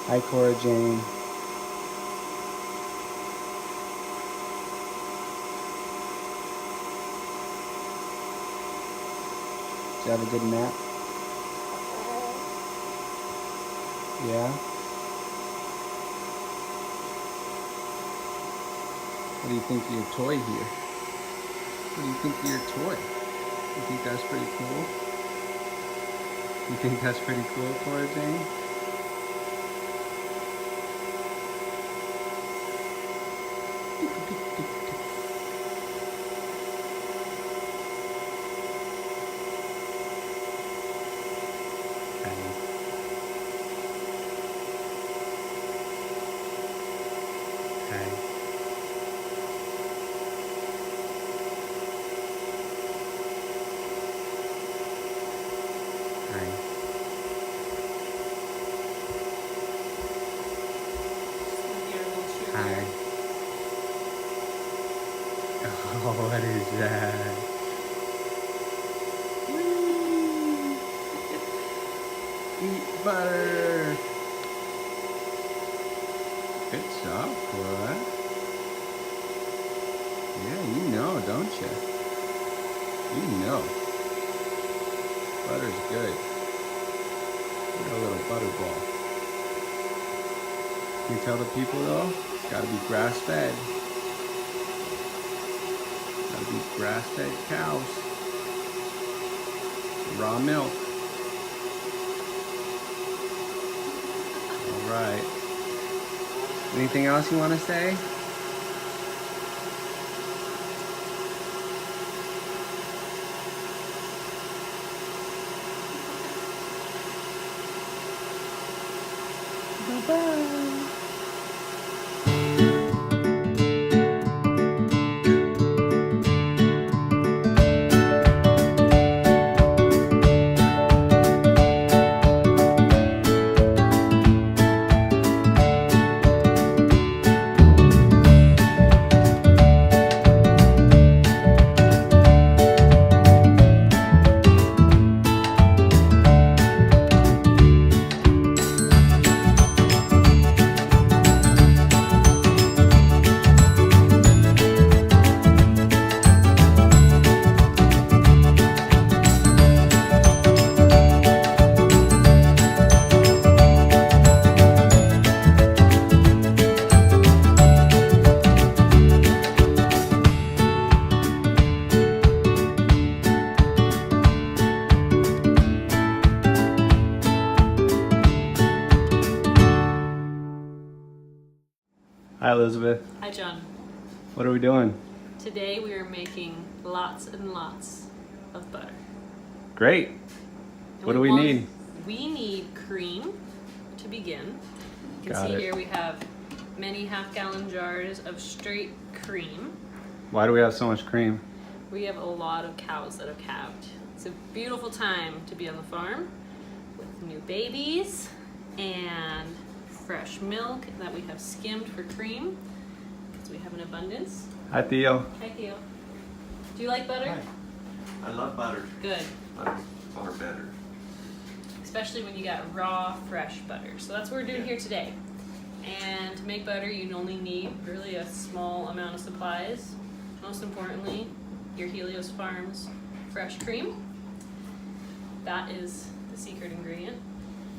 Hi, Cora Jane. Did you have a good nap? Yeah? What do you think of your toy here? What do you think of your toy? You think that's pretty cool? You think that's pretty cool, Cora Jane? Hi. Hi. Hi. Oh, what is that? Eat butter. Good job, Cora. Yeah, you know, don't you? You know. Butter's good. You're a little butter ball. Can you tell the people though? It's gotta be grass-fed. Gotta be grass-fed cows. Raw milk. All right. Anything else you want to say? Bye-bye. Hi, Elizabeth. Hi, John. What are we doing? Today we are making lots and lots of butter. Great. And What do we need? We need cream to begin. You can Got see it. here we have many half-gallon jars of straight cream. Why do we have so much cream? We have a lot of cows that have calved. It's a beautiful time to be on the farm with new babies and fresh milk that we have skimmed for cream because we have an abundance. Hi, Theo. Hi, Theo. Do you like butter? Hi. I love butter. Good. Butter's far better. Especially when you got raw, fresh butter. So that's what we're doing here today. And to make butter, you only need really a small amount of supplies. Most importantly, your Helios Farms fresh cream. That is the secret ingredient.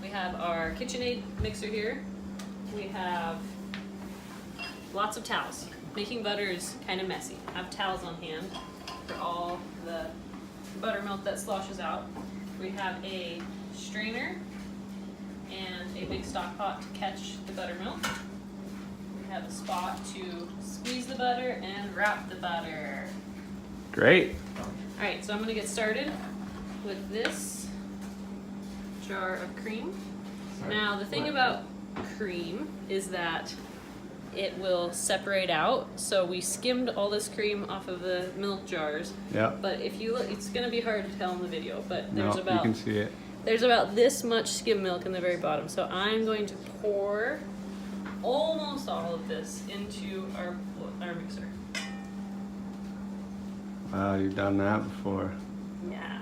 We have our KitchenAid mixer here. We have lots of towels. Making butter is kind of messy. Have towels on hand for all the buttermilk that sloshes out. We have a strainer and a big stock pot to catch the buttermilk. We have a spot to squeeze the butter and wrap the butter. Great. Alright, so I'm gonna get started with this jar of cream. Now the thing about cream is that it will separate out. So we skimmed all this cream off of the milk jars. Yeah. But if you look, it's gonna be hard to tell in the video, but No, there's you about can see it. there's about this much skim milk in the very bottom. So I'm going to pour almost all of this into our mixer. Wow, you've done that before. Yeah.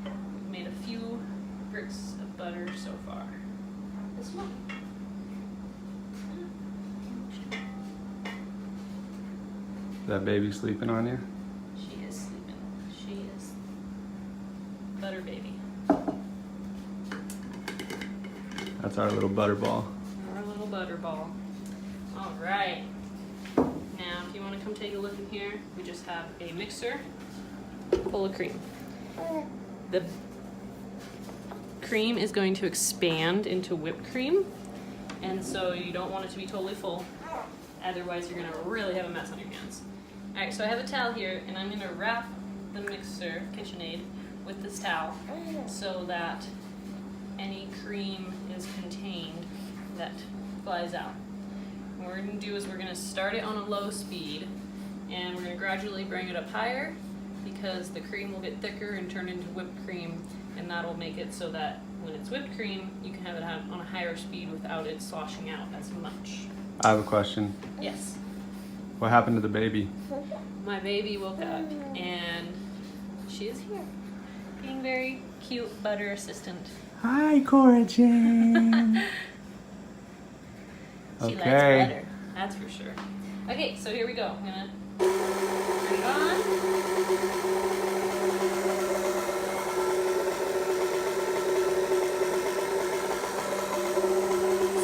We've made a few bricks of butter so far. This one. Is that baby sleeping on you? She is sleeping. She is butter baby. That's our little butterball. Our little butter ball. All right. Now, if you want to come take a look in here, we just have a mixer full of cream. The cream is going to expand into whipped cream, and so you don't want it to be totally full. Otherwise, you're going to really have a mess on your hands. All right, so I have a towel here, and I'm going to wrap the mixer, KitchenAid, with this towel so that any cream is contained that flies out. What we're going to do is we're going to start it on a low speed, and we're going to gradually bring it up higher because the cream will get thicker and turn into whipped cream, and that'll make it so that when it's whipped cream, you can have it on a higher speed without it sloshing out as much. I have a question. Yes. What happened to the baby? My baby woke up, and she is here, being very cute butter assistant. Hi, Cora Jane. She likes butter, that's for sure. Okay, so here we go. I'm gonna turn it on.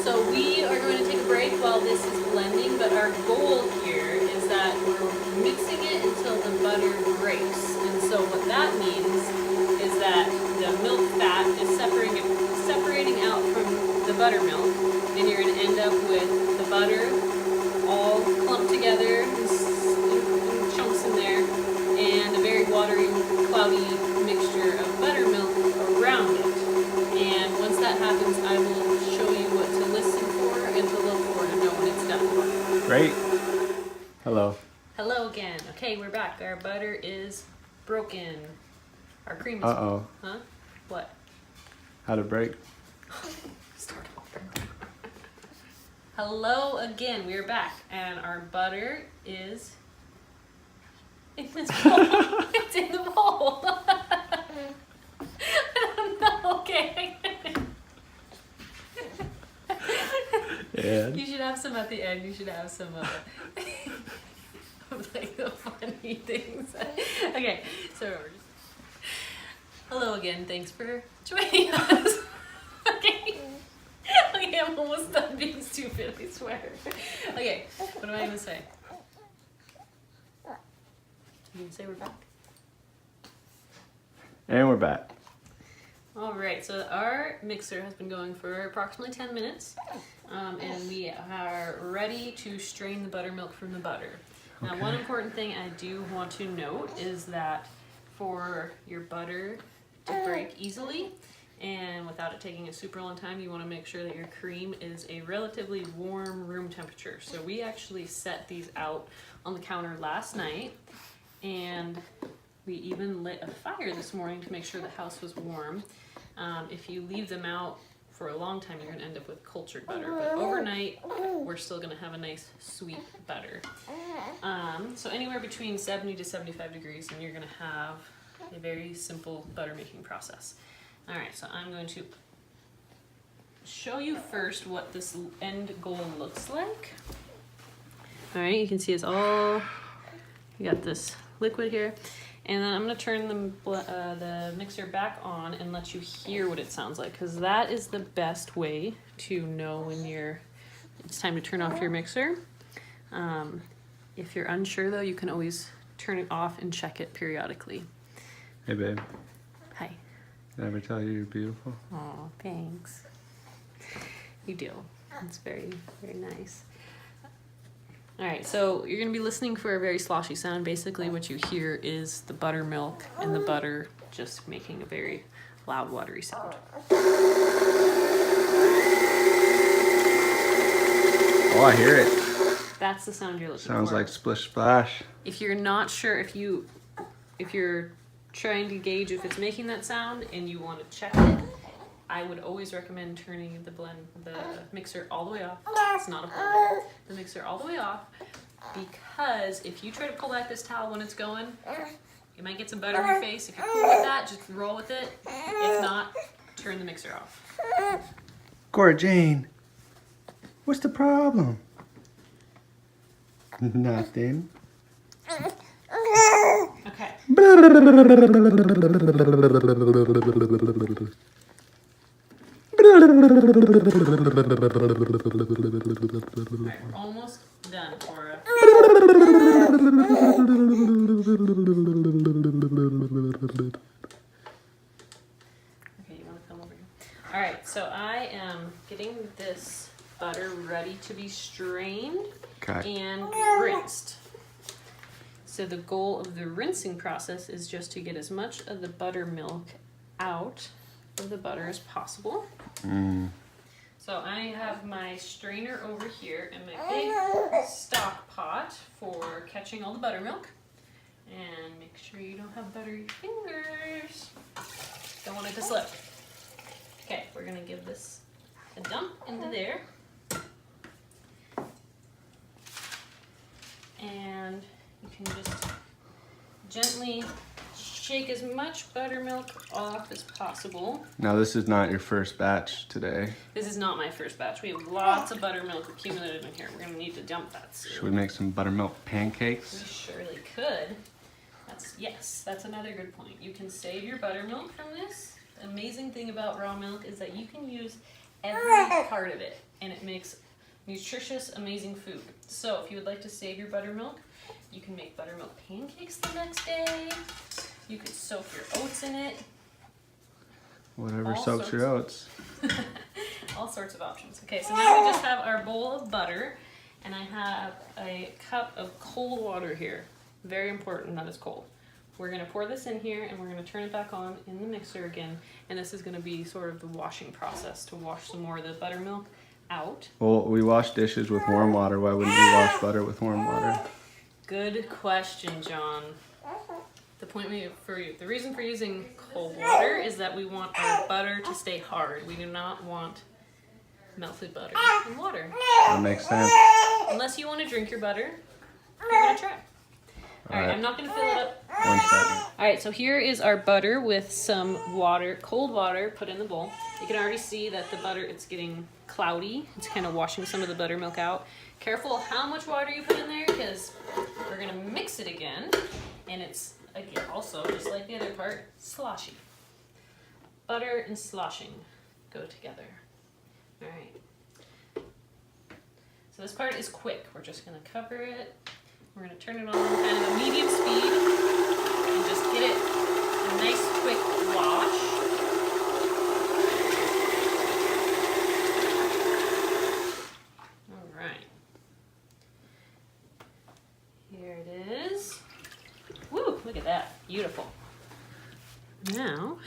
So we are going to take a break while this is blending, but our goal here is that we're mixing it until the butter breaks. And so what that means is that the milk fat is separating out from the buttermilk, and you're going to end up with the butter all clumped together in chunks in there, and a very watery, cloudy mixture of buttermilk around it. And once that happens, I will show you what to listen for and to look for to know when it's done. Great. Hello. Hello again. Okay, we're back. Our butter is broken. Our cream is... Uh-oh. Huh? What? How'd it break? Start over. Hello again. We are back, and our butter is in this bowl. It's in the bowl. I don't know. Okay. And? You should have some at the end. You should have some of like the funny things. Okay, so we're just... Hello again. Thanks for joining us. Okay. Okay, I'm almost done being stupid, I swear. Okay, what am I gonna say? You gonna say we're back? And we're back. Alright, so our mixer has been going for approximately 10 minutes. And we are ready to strain the buttermilk from the butter. Now, one important thing I do want to note is that for your butter to break easily, and without it taking a super long time, you want to make sure that your cream is a relatively warm room temperature. So we actually set these out on the counter last night, and we even lit a fire this morning to make sure the house was warm. If you leave them out for a long time, you're going to end up with cultured butter. But overnight, we're still going to have a nice sweet butter. So anywhere between 70 to 75 degrees, and you're going to have a very simple butter making process. All right, so I'm going to show you first what this end goal looks like. All right, you can see it's all, you got this liquid here. And then I'm gonna turn the mixer back on and let you hear what it sounds like, because that is the best way to know when it's time to turn off your mixer. If you're unsure though, you can always turn it off and check it periodically. Hey, babe. Hi. Did I ever tell you you're beautiful? Oh, thanks. You do. It's very, very nice. All right, so you're gonna be listening for a very sloshy sound. Basically what you hear is the buttermilk and the butter just making a very loud, watery sound. Oh, I hear it. That's the sound you're looking for. Sounds like splish splash. If you're not sure, if you're trying to gauge if it's making that sound and you want to check it, I would always recommend turning the mixer all the way off. It's not a problem. The mixer all the way off, because if you try to pull back this towel when it's going, you might get some butter in your face. If you're cool with that, just roll with it. If not, turn the mixer off. Cora Jane, what's the problem? Nothing. Okay. Alright, we're almost done, Cora. Okay, you want to come over here? Alright, so I am getting this butter ready to be strained and rinsed. So the goal of the rinsing process is just to get as much of the buttermilk out of the butter as possible. So I have my strainer over here and my big stock pot for catching all the buttermilk. And make sure you don't have buttery fingers. Don't want it to slip. Okay, we're gonna give this a dump into there. And you can just gently shake as much buttermilk off as possible. Now this is not your first batch today. This is not my first batch. We have lots of buttermilk accumulated in here. We're gonna need to dump that soon. Should we make some buttermilk We pancakes? surely could. That's another good point. You can save your buttermilk from this. The amazing thing about raw milk is that you can use every part of it and it makes nutritious, amazing food. So if you would like to save your buttermilk, you can make buttermilk pancakes the next day. You could soak your oats in it. Whatever All soaks your oats. All sorts of options. Okay, so now we just have our bowl of butter, and I have a cup of cold water here. Very important that it's cold. We're gonna pour this in here, and we're gonna turn it back on in the mixer again, and this is gonna be sort of the washing process to wash some more of the buttermilk out. Well, we wash dishes with warm water. Why wouldn't we wash butter with warm water? Good question, John. The reason for using cold water is that we want our butter to stay hard. We do not want melted butter in water. That makes sense. Unless you want to drink your butter, give it a try. Alright, I'm not going to fill it up. 1 second. Alright, so here is our butter with some water, cold water, put in the bowl. You can already see that the butter, it's getting cloudy. It's kind of washing some of the buttermilk out. Careful how much water you put in there because we're going to mix it again. And it's, again, also, just like the other part, sloshy. Butter and sloshing go together. Alright. So this part is quick. We're just going to cover it. We're going to turn it on kind of a medium speed and just get it a nice quick wash. All right. Here it is. Woo, look at that. Beautiful. Now,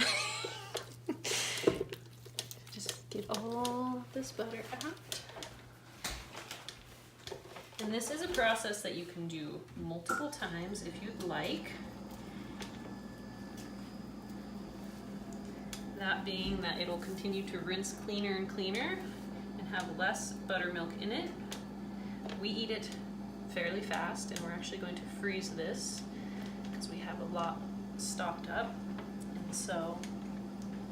just get all this butter out. And this is a process that you can do multiple times if you'd like. That being that it'll continue to rinse cleaner and cleaner and have less buttermilk in it. We eat it fairly fast and we're actually going to freeze this because we have a lot stocked up. And so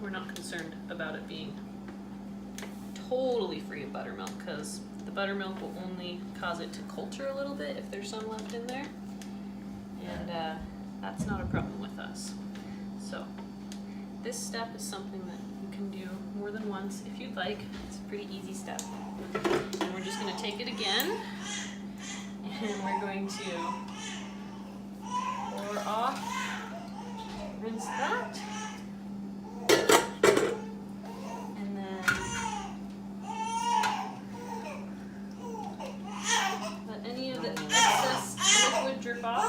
we're not concerned about it being totally free of buttermilk because the buttermilk will only cause it to culture a little bit if there's some left in there. And that's not a problem with us. So this step is something that you can do more than once if you'd like. It's a pretty easy step. And we're just going to take it again and we're going to pour off, rinse that. Drip off.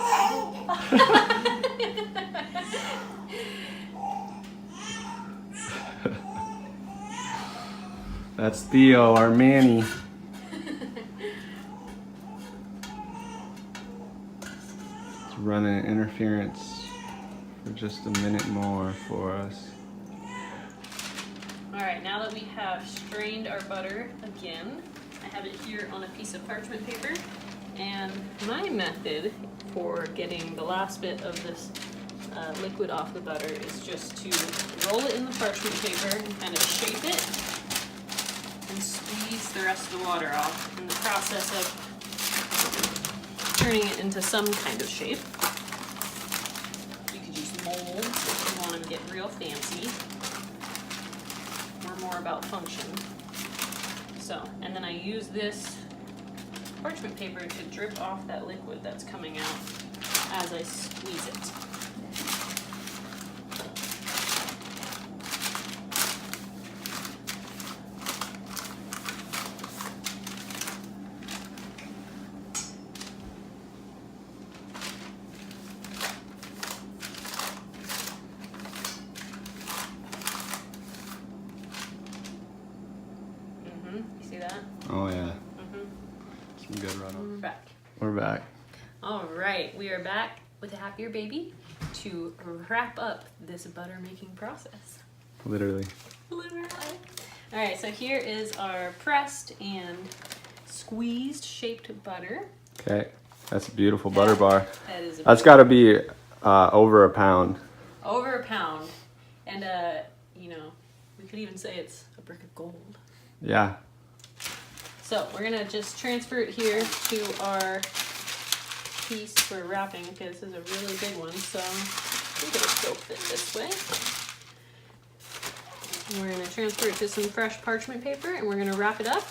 That's Theo, our Manny. It's running interference for just a minute more for us. Alright, now that we have strained our butter again, I have it here on a piece of parchment paper. And my method for getting the last bit of this liquid off the butter is just to roll it in the parchment paper and kind of shape it and squeeze the rest of the water off in the process of turning it into some kind of shape. You could use molds if you want to get real fancy. We're more about function. So, and then I use this parchment paper to drip off that liquid that's coming out as I squeeze it. You see that? Oh yeah. Some good We're runoff. back. We're back. All right, we are back with a happier baby to wrap up this butter making process. Literally. Literally. All right, so here is our pressed and squeezed shaped butter. Okay. That's a beautiful butter bar. That is That's got to be over a pound. over a pound, and you know, we could even say it's a brick of gold. Yeah. So we're gonna just transfer it here to our piece for wrapping, because this is a really big one, so I think it'll still fit this way. And we're gonna transfer it to some fresh parchment paper, and we're gonna wrap it up,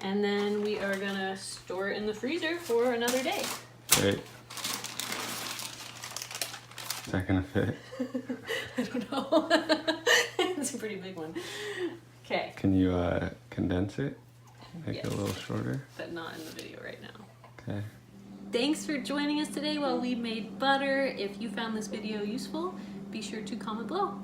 and then we are gonna store it in the freezer for another day. Great. Is that gonna fit? I don't know. It's a pretty big one. Okay, Can you condense it? Make it a Yes. little shorter? but not in the video right now. Okay. Thanks for joining us today while we made butter. If you found this video useful, be sure to comment below.